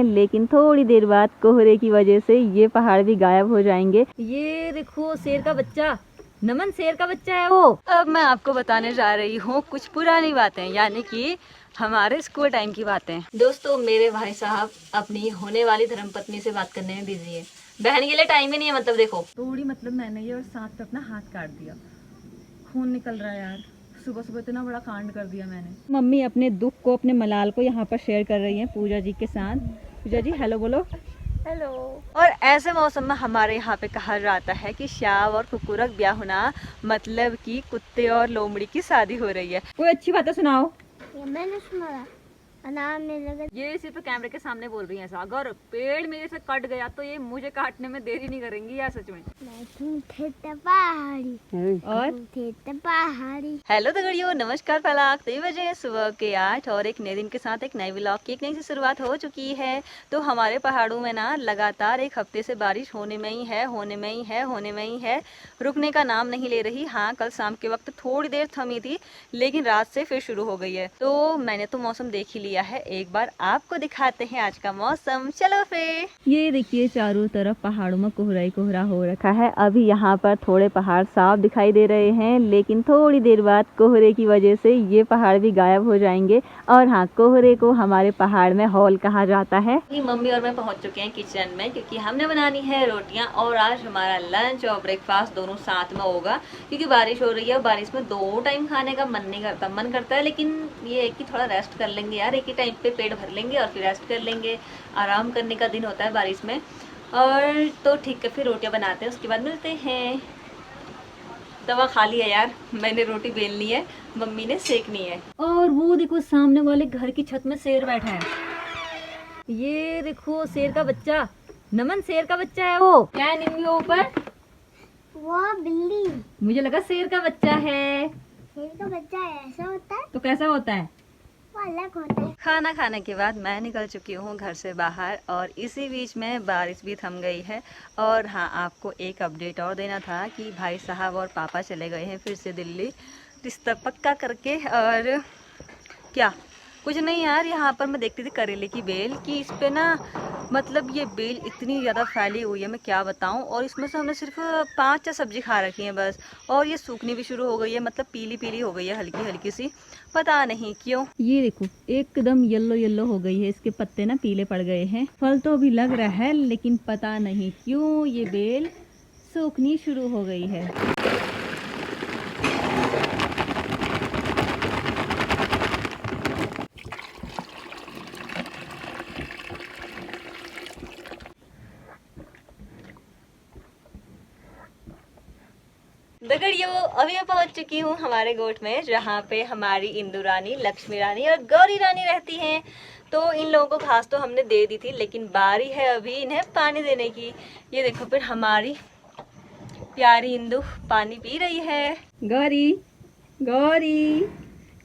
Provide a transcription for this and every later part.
लेकिन थोड़ी देर बाद कोहरे की वजह से ये पहाड़ भी गायब हो जाएंगे। ये देखो शेर का बच्चा, नमन शेर का बच्चा है वो। अब मैं आपको बताने जा रही हूँ कुछ पुरानी बातें, यानी कि हमारे स्कूल टाइम की बातें। दोस्तों, मेरे भाई साहब अपनी होने वाली धर्मपत्नी से बात करने में बिजी है। बहन के लिए टाइम ही नहीं है। मतलब देखो थोड़ी, मतलब मैंने ये और साथ पे अपना हाथ काट दिया, खून निकल रहा है यार। सुबह सुबह इतना बड़ा कांड कर दिया मैंने। मम्मी अपने दुख को, अपने मलाल को यहाँ पर शेयर कर रही हैं पूजा जी के साथ। पूजा जी हेलो बोलो। हेलो। और ऐसे मौसम में हमारे यहाँ पे कहा जाता है कि श्याव और कुकुरक ब्याह होना, मतलब कि कुत्ते और लोमड़ी की शादी हो रही है। कोई अच्छी बातें सुनाओ। ये मैंने सुना अनार में लगा। ये सिर्फ कैमरे के सामने बोल रही है ऐसा। अगर पेड़ मेरे से कट गया तो ये मुझे काटने में देरी नहीं करेंगी यार, सच में। पहाड़ी। हेलो दगड़ियों, नमस्कार फलाक। 3 बजे सुबह के 8 और एक नए दिन के साथ एक नए व्लॉग की एक नई सी शुरुआत हो चुकी है। तो हमारे पहाड़ों में ना लगातार एक हफ्ते से बारिश होने में ही है, रुकने का नाम नहीं ले रही। हाँ, कल शाम के वक्त थोड़ी देर थमी थी, लेकिन रात से फिर शुरू हो गई है। तो मैंने तो मौसम देख ही लिया है, एक बार आपको दिखाते हैं आज का मौसम। चलो फिर। ये देखिए चारों तरफ पहाड़ों में कोहरा ही कोहरा हो रखा है। अभी यहाँ पर थोड़े पहाड़ साफ दिखाई दे रहे हैं, लेकिन थोड़ी देर बाद कोहरे की वजह से ये पहाड़ भी गायब हो जाएंगे। और हाँ, कोहरे को हमारे पहाड़ में हॉल कहा जाता है। मम्मी और मैं पहुँच चुके हैं किचन में, क्योंकि हमने बनानी है रोटियाँ और आज हमारा लंच और ब्रेकफास्ट दोनों साथ में होगा। क्योंकि बारिश हो रही है, बारिश में 2 टाइम खाने का मन नहीं करता, मन करता है लेकिन ये है कि थोड़ा रेस्ट कर लेंगे यार, एक ही टाइम पे पेट भर लेंगे और फिर रेस्ट कर लेंगे। आराम करने का दिन होता है बारिश में। और तो ठीक है, फिर रोटियां बनाते हैं, उसके बाद मिलते हैं। तवा खाली है यार, मैंने रोटी बेलनी है, मम्मी ने सेकनी है। और वो देखो सामने वाले घर की छत में शेर बैठा है। ये देखो शेर का बच्चा, नमन शेर का बच्चा है वो। क्या है नींबू के ऊपर? वो बिल्ली। मुझे लगा शेर का बच्चा है। शेर का बच्चा ऐसा होता है? तो कैसा होता है? वो अलग होता है। खाना खाने के बाद मैं निकल चुकी हूँ घर से बाहर, और इसी बीच में बारिश भी थम गई है। और हाँ, आपको एक अपडेट और देना था कि भाई साहब और पापा चले गए हैं फिर से दिल्ली, रिश्ता पक्का करके। और क्या कुछ नहीं यार, यहाँ पर मैं देखती थी करेले की बेल कि इस पे ना, मतलब ये बेल इतनी ज़्यादा फैली हुई है, मैं क्या बताऊँ। और इसमें से हमने सिर्फ 5 सब्जी खा रखी है बस, और ये सूखनी भी शुरू हो गई है, मतलब पीली पीली हो गई है, हल्की हल्की सी, पता नहीं क्यों। ये देखो एकदम येलो येलो हो गई है, इसके पत्ते ना पीले पड़ गए हैं। फल तो अभी लग रहा है, लेकिन पता नहीं क्यों ये बेल सूखनी शुरू हो गई है। दगड़ियों, अभी मैं पहुंच चुकी हूँ हमारे गोठ में, जहाँ पे हमारी इंदु रानी, लक्ष्मी रानी और गौरी रानी रहती हैं। तो इन लोगों को घास तो हमने दे दी थी, लेकिन बारी है अभी इन्हें पानी देने की। ये देखो फिर हमारी प्यारी इंदु पानी पी रही है। गौरी, गौरी,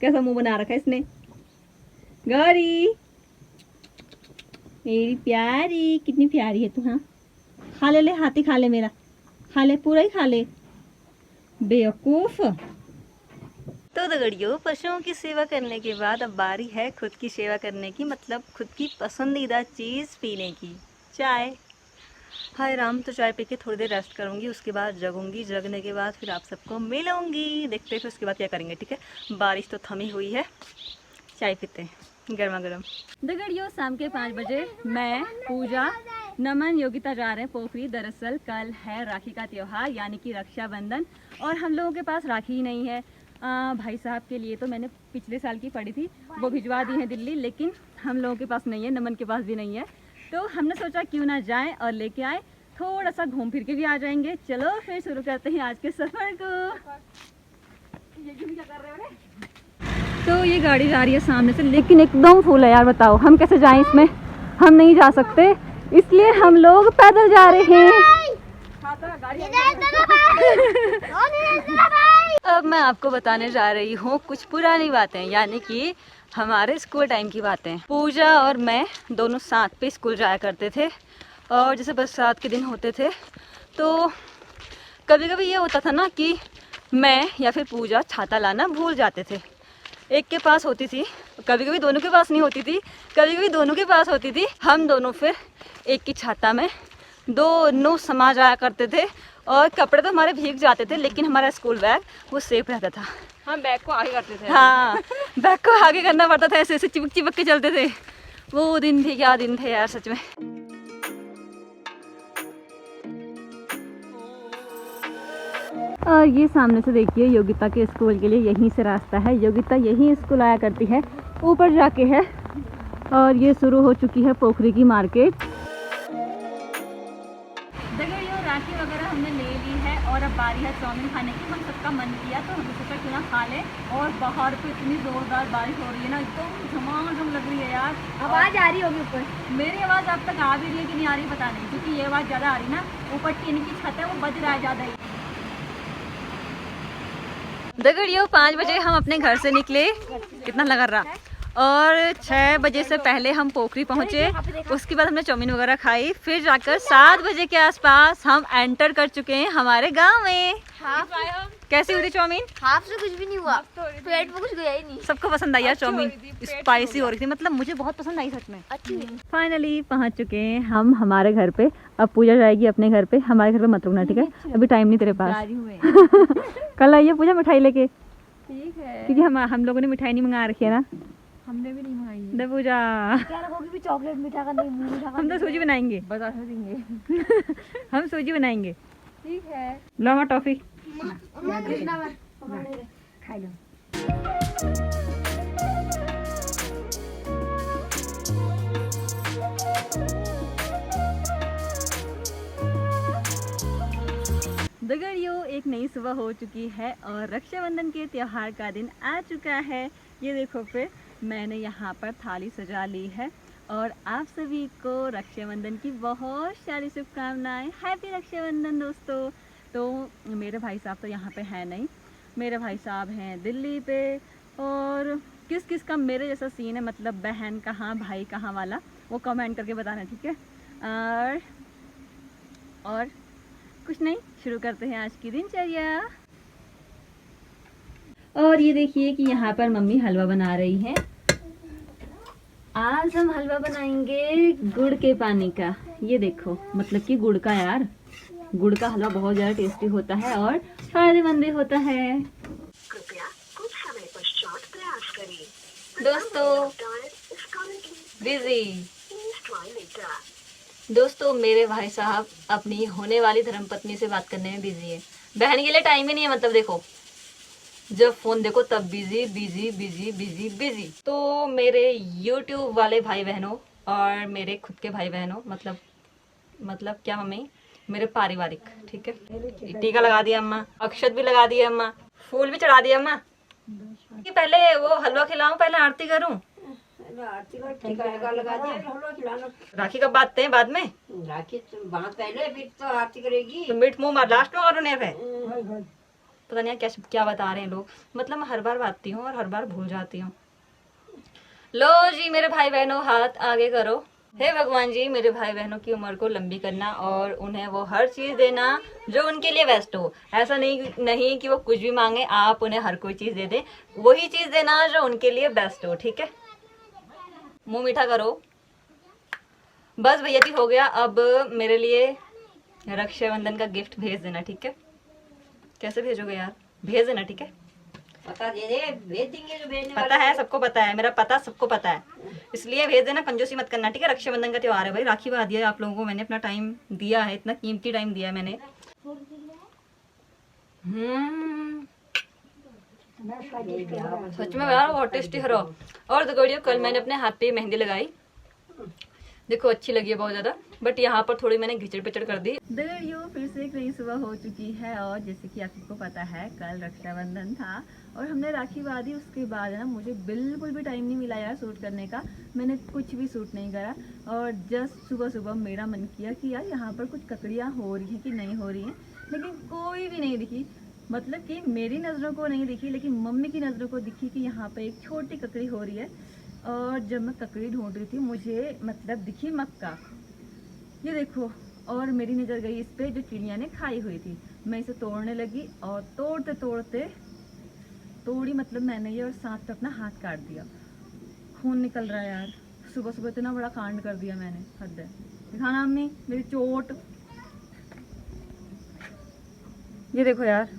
कैसा मुंह बना रखा है इसने। गौरी मेरी प्यारी, कितनी प्यारी है तू। हाँ, खा ले, हाथी खा ले मेरा, खा ले, पूरा ही खा ले, बेवकूफ। तो दगड़ियों, पशुओं की सेवा करने के बाद अब बारी है खुद की सेवा करने की, मतलब खुद की पसंदीदा चीज़ पीने की, चाय। हाय राम, तो चाय पी के थोड़ी देर रेस्ट करूंगी, उसके बाद जगूंगी, जगने के बाद फिर आप सबको मिलूंगी। देखते हैं फिर उसके बाद क्या करेंगे। ठीक है, बारिश तो थमी हुई है, चाय पीते हैं गर्मा गर्म। दगड़ियों, शाम के 5 बजे मैं, पूजा, नमन, योगिता जा रहे हैं पोखरी। दरअसल कल है राखी का त्योहार, यानी कि रक्षाबंधन, और हम लोगों के पास राखी ही नहीं है। भाई साहब के लिए तो मैंने पिछले साल की पड़ी थी, वो भिजवा दी है दिल्ली, लेकिन हम लोगों के पास नहीं है, नमन के पास भी नहीं है। तो हमने सोचा क्यों ना जाएं और लेके आए, थोड़ा सा घूम फिर के भी आ जाएंगे। चलो फिर शुरू करते हैं आज के सफर को। तो ये गाड़ी जा रही है सामने से, लेकिन एकदम फुल है यार, बताओ हम कैसे जाएं इसमें। हम नहीं जा सकते, इसलिए हम लोग पैदल जा रहे हैं। अब मैं आपको बताने जा रही हूँ कुछ पुरानी बातें, यानी कि हमारे स्कूल टाइम की बातें। पूजा और मैं दोनों साथ पे स्कूल जाया करते थे, और जैसे बरसात के दिन होते थे तो कभी कभी ये होता था ना कि मैं या फिर पूजा छाता लाना भूल जाते थे। एक के पास होती थी, कभी कभी दोनों के पास नहीं होती थी, कभी कभी दोनों के पास होती थी। हम दोनों फिर एक की छाता में दोनों समा जाया करते थे और कपड़े तो हमारे भीग जाते थे लेकिन हमारा स्कूल बैग वो सेफ रहता था। हम बैग को आगे करते थे। हाँ, बैग को आगे करना पड़ता था, ऐसे ऐसे चिपक चिपक के चलते थे। वो दिन भी क्या दिन थे यार सच में। और ये सामने से देखिए योगिता के स्कूल के लिए यहीं से रास्ता है। योगिता यहीं स्कूल आया करती है, ऊपर जाके है। और ये शुरू हो चुकी है पोखरी की मार्केट। देखो ये राखी वगैरह हमने ले ली है और अब बारी है चाउमीन खाने की। हम सबका मन किया तो हम सोचा क्यों ना खा लें। और बाहर पे इतनी जोरदार बारिश हो रही है ना, एकदम झमाझम लग रही है यार। आवाज आ रही होगी ऊपर। मेरी आवाज़ अब तक आ भी रही है कि नहीं आ रही पता नहीं, क्योंकि ये आवाज़ ज़्यादा आ रही ना, ऊपर टीन की छत है वो बज रहा है ज़्यादा ही। देखिए 5 बजे हम अपने घर से निकले, कितना लगा रहा, और 6 बजे से पहले हम पोखरी पहुंचे। उसके बाद हमने चाउमीन वगैरह खाई, फिर जाकर 7 बजे के आसपास हम एंटर कर चुके हैं हमारे गांव में। कैसी हुई थी चाउमीन? हाफ से कुछ भी नहीं हुआ, पेट में कुछ गया ही नहीं। सबको पसंद आई यार चाउमीन, स्पाइसी हो रही थी, मतलब मुझे बहुत पसंद आई सच में। अच्छी। फाइनली पहुंच चुके हैं हम हमारे घर पे। अब पूजा जाएगी अपने घर पे, हमारे घर पे मत रुकना ठीक है, अभी टाइम नहीं तेरे पास। कल आइए पूजा मिठाई लेके, ठीक है। क्योंकि हम लोगों ने मिठाई नहीं मंगा रखी है ना। हमने भी नहीं मंगाई है। दे पूजा, क्या रखोगी भी चॉकलेट मीठा का नहीं मीठा का। हम तो सूजी बनाएंगे। बता देंगे। हम सूजी बनाएंगे। ठीक है। लो हमारा टॉफी खा लो। दगड़ियों एक नई सुबह हो चुकी है और रक्षाबंधन के त्योहार का दिन आ चुका है। ये देखो फिर मैंने यहाँ पर थाली सजा ली है और आप सभी को रक्षाबंधन की बहुत सारी शुभकामनाएं। हैप्पी रक्षाबंधन दोस्तों। तो मेरे भाई साहब तो यहाँ पे हैं नहीं, मेरे भाई साहब हैं दिल्ली पे। और किस किस का मेरे जैसा सीन है, मतलब बहन कहाँ भाई कहाँ वाला, वो कमेंट करके बताना ठीक है। और कुछ नहीं, शुरू करते हैं आज की दिनचर्या। और ये देखिए कि यहाँ पर मम्मी हलवा बना रही है। आज हम हलवा बनाएंगे गुड़ के पानी का। ये देखो, मतलब कि गुड़ का यार, गुड़ का हलवा बहुत ज़्यादा टेस्टी होता है और फायदेमंद भी होता है। कृपया कुछ समय पश्चात प्रयास करें। दोस्तों बिजी Please try later. दोस्तों मेरे भाई साहब अपनी होने वाली धर्मपत्नी से बात करने में बिजी है। बहन के लिए टाइम ही नहीं है, मतलब देखो जब फोन देखो तब busy busy busy busy busy. तो मेरे YouTube वाले भाई बहनों और मेरे खुद के भाई बहनों, मतलब क्या मम्मी, मेरे पारिवारिक, ठीक है। टीका लगा दिया अम्मा, अक्षत भी लगा दिया अम्मा, फूल भी चढ़ा दिया अम्मा। कि पहले वो हलवा खिलाऊं, पहले आरती करूं? राखी कब बांधते हैं? बाद में राखी तो बांध पहले, फिर तो आरती करेगी। तो मीठ मुंह लास्ट में करूँ है। पता नहीं क्या क्या बता रहे हैं लोग, मतलब मैं हर बार बांधती हूँ और हर बार भूल जाती हूँ। लो जी मेरे भाई बहनों, हाथ आगे करो। हे भगवान जी, मेरे भाई बहनों की उम्र को लंबी करना और उन्हें वो हर चीज़ देना जो उनके लिए बेस्ट हो। ऐसा नहीं कि वो कुछ भी मांगे, आप उन्हें हर कोई चीज़ दे दें, वही चीज़ देना जो उनके लिए बेस्ट हो, ठीक है। मुंह मीठा करो। बस भैया जी हो गया। अब मेरे लिए रक्षाबंधन का गिफ्ट भेज देना, ठीक है। कैसे भेजोगे यार? भेज देना ठीक है। पता दे दे, भेज देंगे जो भेजने पता है, सबको पता है, मेरा पता सबको पता है, इसलिए भेज देना, कंजूसी मत करना, ठीक है। रक्षाबंधन का त्योहार है भाई, राखी बांध दिया आप लोगों को मैंने, अपना टाइम दिया है, इतना कीमती टाइम दिया है मैंने। सच में यार बहुत टेस्टी है। और दगड़ियों कल मैंने अपने हाथ पे मेहंदी लगाई, देखो अच्छी लगी है बहुत ज़्यादा, बट यहाँ पर थोड़ी मैंने घिचड़ पिचड़ कर दी। दगड़ियों फिर से एक नई सुबह हो चुकी है और जैसे कि आप सबको पता है कल रक्षाबंधन था और हमने राखी बांधी। उसके बाद ना मुझे बिल्कुल भी टाइम नहीं मिला यार शूट करने का, मैंने कुछ भी शूट नहीं करा। और जस्ट सुबह सुबह मेरा मन किया कि यार यहाँ पर कुछ ककड़ियाँ हो रही हैं कि नहीं हो रही हैं, लेकिन कोई भी नहीं दिखी। मतलब कि मेरी नज़रों को नहीं दिखी, लेकिन मम्मी की नज़रों को दिखी कि यहाँ पर एक छोटी ककड़ी हो रही है। और जब मैं ककड़ी ढूंढ रही थी मुझे मतलब दिखी मक्का, ये देखो। और मेरी नज़र गई इस पे जो चिड़िया ने खाई हुई थी। मैं इसे तोड़ने लगी और तोड़ते तोड़ते तोड़ी मतलब मैंने ये, और साथ पे अपना हाथ काट दिया, खून निकल रहा है यार। सुबह सुबह इतना बड़ा कांड कर दिया मैंने, हद है। दिखाना अम्मी मेरी चोट, ये देखो यार।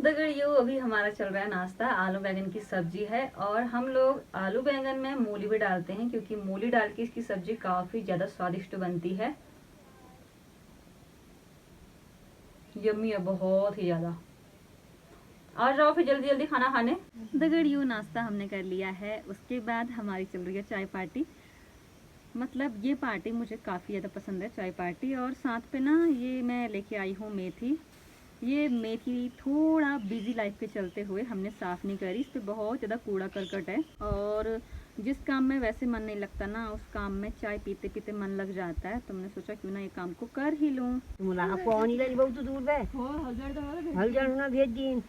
दगड़ियों अभी हमारा चल रहा है नाश्ता, आलू बैंगन की सब्जी है, और हम लोग आलू बैंगन में मूली भी डालते हैं क्योंकि मूली डाल के इसकी सब्जी काफी ज्यादा स्वादिष्ट बनती है। यम्मी है बहुत ही ज्यादा। आ जाओ फिर जल्दी जल्दी खाना खाने। दगड़ियों नाश्ता हमने कर लिया है, उसके बाद हमारी चल रही है चाय पार्टी। मतलब ये पार्टी मुझे काफ़ी ज़्यादा पसंद है, चाय पार्टी। और साथ पे ना ये मैं लेके आई हूँ मेथी। ये मेथी थोड़ा बिजी लाइफ के चलते हुए हमने साफ़ नहीं करी, इस पर बहुत ज़्यादा कूड़ा करकट है, और जिस काम में वैसे मन नहीं लगता ना, उस काम में चाय पीते पीते मन लग जाता है। तो मैंने सोचा क्यों ना ये काम को कर ही लूँ। तुम्हाला पाणी लई बहुत दूर बे हो हजार तो हल जाना भेज दिन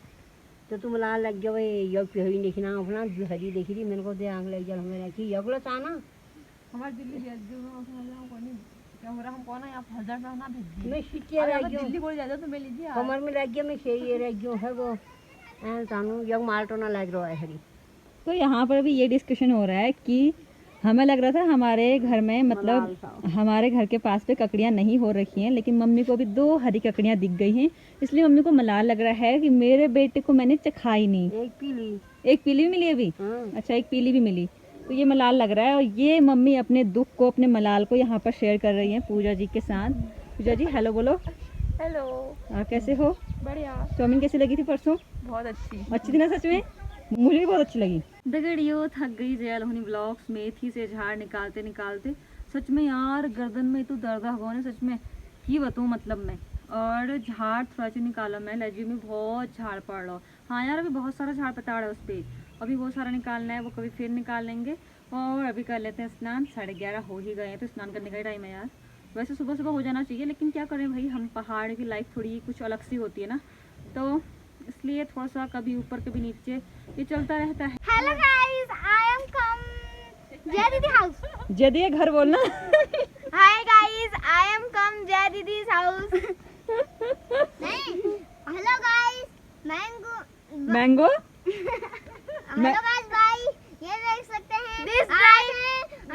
तो तुम्हाला लग जावे यो पहली देखना अपना हरी देखी थी मेरे को दे आंग लग जा मेरा की यगलो चाना हमारे दिल्ली भेज दो ना, उसमें हम कौन क्या हो रहा, हम कौन है आप हजार ना भेज दिए। मैं शिटिया अरे रह अगर गयो दिल्ली बोल जाता तो मैं लीजिए यार। कमर में लग गया मैं सही रह गयो है वो तानू यग माल्टो ना लग रहा है हरी। तो यहाँ पर भी ये डिस्कशन हो रहा है कि हमें लग रहा था हमारे घर में, मतलब हमारे घर के पास पे ककड़ियाँ नहीं हो रखी हैं, लेकिन मम्मी को भी 2 हरी ककड़ियाँ दिख गई हैं, इसलिए मम्मी को मलाल लग रहा है कि मेरे बेटे को मैंने चखाई नहीं। एक पीली एक पीली भी मिली अभी? अच्छा, एक पीली भी मिली, तो ये मलाल लग रहा है। और ये मम्मी अपने दुख को, अपने मलाल को यहाँ पर शेयर कर रही हैं पूजा जी के साथ। पूजा जी हेलो बोलो। हेलो, कैसे हो? बढ़िया। चाउमीन कैसी लगी थी परसों? बहुत अच्छी। अच्छी थी ना? सच में मुझे भी बहुत अच्छी लगी। दगड़ियों थक गई जया लोहनी ब्लॉग्स मेथी से झाड़ निकालते निकालते। सच में यार गर्दन में तो दर्द है सच में, की बताऊँ मतलब मैं। और झाड़ थोड़ा सा निकाला मैं, लजी में बहुत झाड़ पड़ रहा। हाँ यार अभी बहुत सारा झाड़ पताड़ है उस पर, अभी बहुत सारा निकालना है, वो कभी फिर निकाल लेंगे। और अभी कर लेते हैं स्नान, 11:30 हो ही गए हैं, तो स्नान करने का ही टाइम है यार। वैसे सुबह सुबह हो जाना चाहिए, लेकिन क्या करें भाई, हम पहाड़ की लाइफ थोड़ी कुछ अलग सी होती है ना, तो इसलिए थोड़ा सा कभी ऊपर कभी नीचे ये चलता रहता है। हेलो गाइस, आई एम कम जय दीदी हाउस। जय दीदी घर बोलना। हाय गाइस, आई एम कम जय दीदी हाउस। नहीं, hello guys, mango. Hello guys भाई, ये देख सकते हैं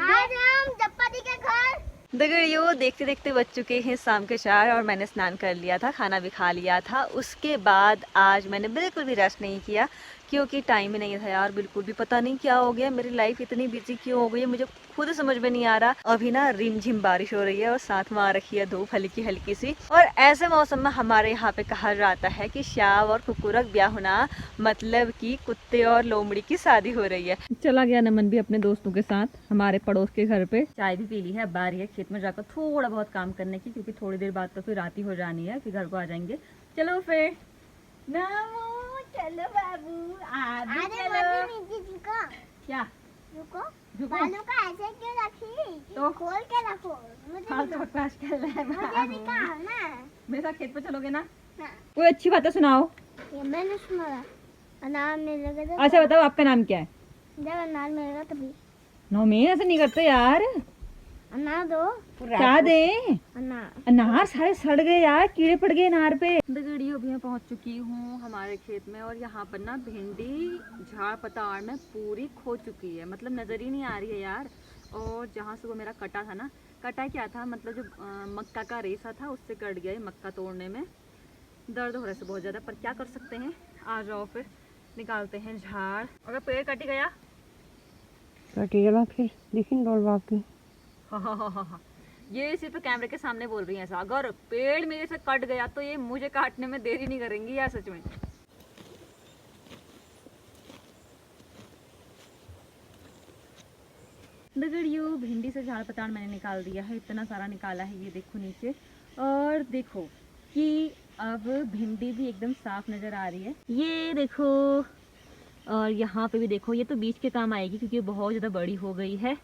आज हम जप्पा दी के घर। दगड़ियों देखते देखते बज चुके हैं शाम के 4 और मैंने स्नान कर लिया था, खाना भी खा लिया था। उसके बाद आज मैंने बिल्कुल भी रेस्ट नहीं किया क्योंकि टाइम ही नहीं था यार, बिल्कुल भी। पता नहीं क्या हो गया, मेरी लाइफ इतनी बिजी क्यों हो गई है, मुझे खुद समझ में नहीं आ रहा। अभी ना रिमझिम बारिश हो रही है और साथ में आ रखी है धूप हल्की हल्की सी। और ऐसे मौसम में हमारे यहाँ पे कहा जाता है कि श्याव और कुकुरक ब्याह होना, मतलब कि कुत्ते और लोमड़ी की शादी हो रही है। चला गया नमन भी अपने दोस्तों के साथ हमारे पड़ोस के घर पे। चाय भी पी ली है, बारी है खेत में जाकर थोड़ा बहुत काम करने की, क्योंकि थोड़ी देर बाद तो फिर रात ही हो जानी है, फिर घर को आ जाएंगे। चलो फिर नामू, चलो बाबू चलो। क्या रुको, रुको? बालों का ऐसे क्यों रखी? तो खोल के रखो, मुझे फालतू बकवास कर रहा है मुझे बाबू। दिखाना। मेरे साथ खेत पे चलोगे ना? हाँ। कोई अच्छी बातें सुनाओ। ये मैंने सुना, अनार मिलेगा तो अच्छा बताओ आपका नाम क्या है? जब अनार मिलेगा तभी। नौमी ऐसे नहीं करते यार। अनार दो, क्या दे? अनार। अनार सारे सड़ गए यार, कीड़े पड़ गए अनार पे। दगड़ियों अभी मैं पहुंच चुकी हूँ हमारे खेत में, और यहाँ पर ना भिंडी झाड़ पताड़ में पूरी खो चुकी है, मतलब नजर ही नहीं आ रही है यार। और जहाँ से वो मेरा कटा था ना, कटा क्या था मतलब जो मक्का का रेसा था उससे कट गया। मक्का तोड़ने में दर्द हो रहा है बहुत ज़्यादा, पर क्या कर सकते हैं। आ जाओ फिर निकालते हैं झाड़। अगर पेड़ कट गया फिर लेकिन डोल बाकी हाँ, ये सिर्फ कैमरे के सामने बोल रही है ऐसा। अगर पेड़ मेरे से कट गया तो ये मुझे काटने में देरी नहीं करेंगी यार, सच में। दगड़ियों भिंडी से झाड़ पताड़ मैंने निकाल दिया है, इतना सारा निकाला है, ये देखो नीचे। और देखो कि अब भिंडी भी एकदम साफ नजर आ रही है, ये देखो। और यहाँ पे भी देखो, ये तो बीच के काम आएगी क्योंकि बहुत ज़्यादा बड़ी हो गई है।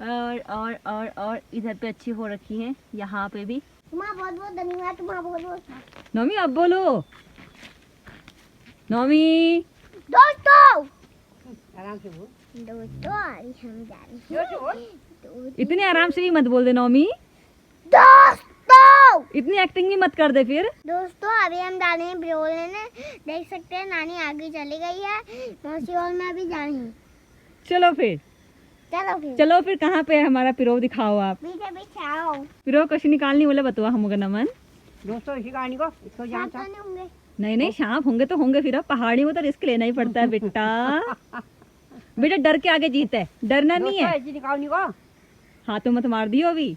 और इधर पे अच्छी हो रखी है, यहाँ पे भी। तुम्हारा बहुत बहुत धन्यवाद, तुम्हारा बहुत बहुत। नौमी अब बोलो। नौमी दोस्तों, आराम से बोल। दोस्तों आज हम जा रहे हैं। इतने आराम से भी मत बोल दे नौमी। दोस्तों इतनी एक्टिंग भी मत कर दे फिर। दोस्तों अभी हम जा रहे हैं बिरोल लेने। देख सकते हैं नानी आगे चली गई है, मौसी और मैं भी जा रही हूँ। चलो फिर चलो फिर कहाँ पे है हमारा पिरो, दिखाओ आप। पीछे पीछे आओ। पिरो कशी निकालनी बोले बतवा हमको नमन। दोस्तों इसी कहानी को इसको साथ जानता तो नहीं होंगे। नहीं सांप होंगे तो होंगे, फिर अब पहाड़ी में तो रिस्क लेना ही पड़ता है बेटा। बेटा डर के आगे जीत है, डरना नहीं है। ऐसी निकालनी को हाथ में मत मार दियो अभी।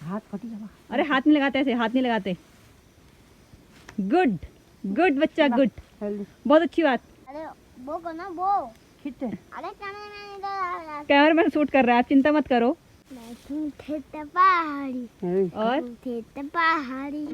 हाथ कटी जमा। अरे हाथ नहीं लगाते, ऐसे हाथ नहीं लगाते। गुड गुड बच्चा, गुड, बहुत अच्छी बात। अरे वो को ना वो। खींचते अरे कैमरामैन इधर आ। कैमरामैन शूट कर रहा है, आप चिंता मत करो। मैं थे पहाड़ी और थे पहाड़ी।